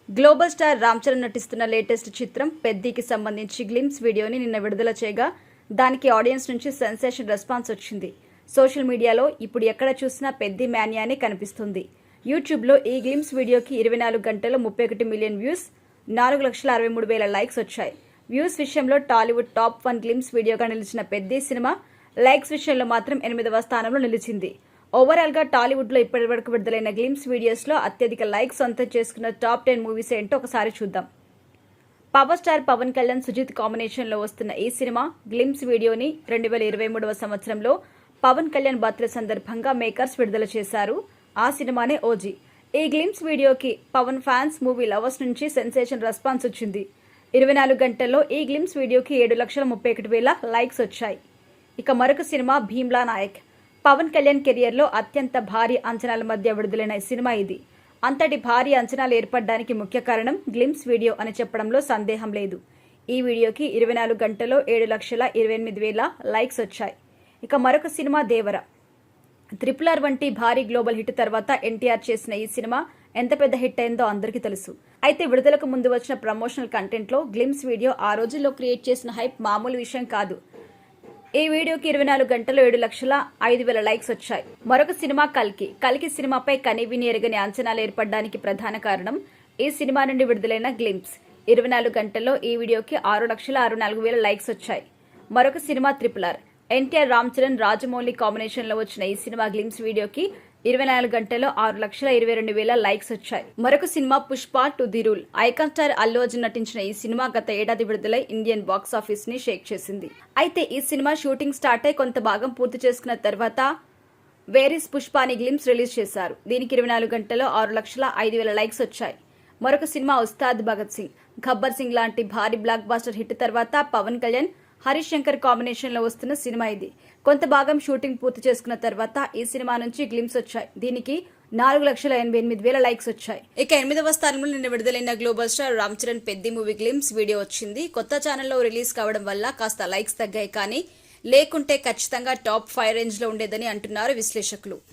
Global star Ram Charan నటిస్తున్న latest చిత్రం పెద్దికి సంబంధించి గ్లిమ్స్ వీడియోని నిన్న విడుదల చేయగా దానికి ఆడియన్స్ నుంచి సెన్సేషన్ రెస్పాన్స్ వచ్చింది. సోషల్ మీడియాలో ఇప్పుడు ఎక్కడ చూసినా పెద్ది మాన్యానే కనిపిస్తుంది. యూట్యూబ్లో ఈ గ్లిమ్స్ వీడియోకి 24 గంటల్లో 31 మిలియన్ వ్యూస్, 4,63,000 లైక్స్ వచ్చాయి. వ్యూస్ విషయంలో టాలీవుడ్ టాప్ 1 గ్లిమ్స్ వీడియోగా నిలిచిన పెద్ది సినిమా లైక్స్ విషయంలో మాత్రం 8వ స్థానంలో నిలిచింది. ఓవరాల్ గా టాలీవుడ్ లో ఇప్పటివరకు విడుదలైన గ్లిమ్స్ వీడియోస్ లో అత్యధిక లైక్స్ సొంతం చేసుకున్న టాప్ 10 మూవీస్ ఏంటో ఒకసారి చూద్దాం. Power star Pawan Kalyan, Sujeeth combination లో వస్తున్న ఈ సినిమా గ్లిమ్స్ వీడియోని 2023వ సంవత్సరంలో పవన్ కళ్యాణ్ బర్త్డే సందర్భంగా మేకర్స్ విడుదల చేశారు. ఆ సినిమానే ఓజీ. ఈ గ్లిమ్స్ వీడియోకి పవన్ ఫ్యాన్స్, మూవీ లవర్స్ నుంచి సెన్సేషన్ రెస్పాన్స్ వచ్చింది. 24 గంటల్లో ఈ గ్లిమ్స్ వీడియోకి 7,31,000 లైక్స్ వచ్చాయి. ఇక మరొక సినిమా భీమ్లా నాయక్. పవన్ కళ్యాణ్ కెరియర్ లో అత్యంత భారీ అంచనాల మధ్య విడుదలైన సినిమా ఇది. అంతటి భారీ అంచనాలు ఏర్పడడానికి ముఖ్య కారణం గ్లిమ్స్ వీడియో అని చెప్పడంలో సందేహం లేదు. ఈ వీడియోకి 24 గంటల్లో 7,28,000 లైక్స్ వచ్చాయి. ఇక మరొక సినిమా దేవర. RRR వంటి భారీ గ్లోబల్ హిట్ తర్వాత ఎన్టీఆర్ చేసిన ఈ సినిమా ఎంత పెద్ద హిట్ అయిందో అందరికీ తెలుసు. అయితే విడుదలకు ముందు వచ్చిన ప్రమోషనల్ కంటెంట్ లో గ్లిమ్స్ వీడియో ఆ రోజుల్లో క్రియేట్ చేసిన హైప్ మామూలు విషయం కాదు. ఈ వీడియోకి 24 గంటల్లో 7,05,000 లైక్స్ వచ్చాయి. మరొక సినిమా కల్కి సినిమాపై కనీవిని ఎరగని అంచనాలు ఏర్పడడానికి ప్రధాన కారణం ఈ సినిమా నుండి విడుదలైన గ్లిమ్స్. 24 గంటల్లో ఈ వీడియోకి 6,64,000 లైక్స్ వచ్చాయి. మరొక cinema RRR. NTR, Ram Charan, Rajamouli combination లో వచ్చిన ఈ సినిమా గ్లిమ్స్ వీడియోకి 24 గంటల్లో 6,22,000 లైక్స్ వచ్చాయి. మరొక cinema Pushpa 2 the rule. Icon star Allu Arjun నటించిన ఈ సినిమా గత ఏడాది విడుదలై ఇండియన్ బాక్స్ ఆఫీస్ ని షేక్ చేసింది. అయితే ఈ సినిమా షూటింగ్ స్టార్ట్ అయి కొంత భాగం పూర్తి చేసుకున్న తర్వాత వేరిస్ పుష్ప అని గ్లిమ్స్ రిలీజ్ చేశారు. దీనికి 24 గంటల్లో 6,05,000 లైక్స్ వచ్చాయి. మరొక సినిమా ఉస్తాద్ భగత్ సింగ్. గబ్బర్ సింగ్ లాంటి భారీ బ్లాక్ బాస్టర్ హిట్ తర్వాత పవన్ కళ్యాణ్, హరీష్ శంకర్ కాంబినేషన్ లో వస్తున్న సినిమా ఇది. కొంత భాగం షూటింగ్ పూర్తి చేసుకున్న తర్వాత ఈ సినిమా నుంచి గ్లిమ్స్ వచ్చాయి. దీనికి 4,88,000 లైక్స్ వచ్చాయి. ఇక 8వ స్థానంలో నిన్న విడుదలైన global star Ram Charan Peddi movie glimpse video వచ్చింది. కొత్త ఛానల్లో రిలీజ్ కావడం వల్ల కాస్త లైక్స్ తగ్గాయి, కానీ లేకుంటే ఖచ్చితంగా టాప్ 5 రేంజ్ లో ఉండేదని అంటున్నారు విశ్లేషకులు.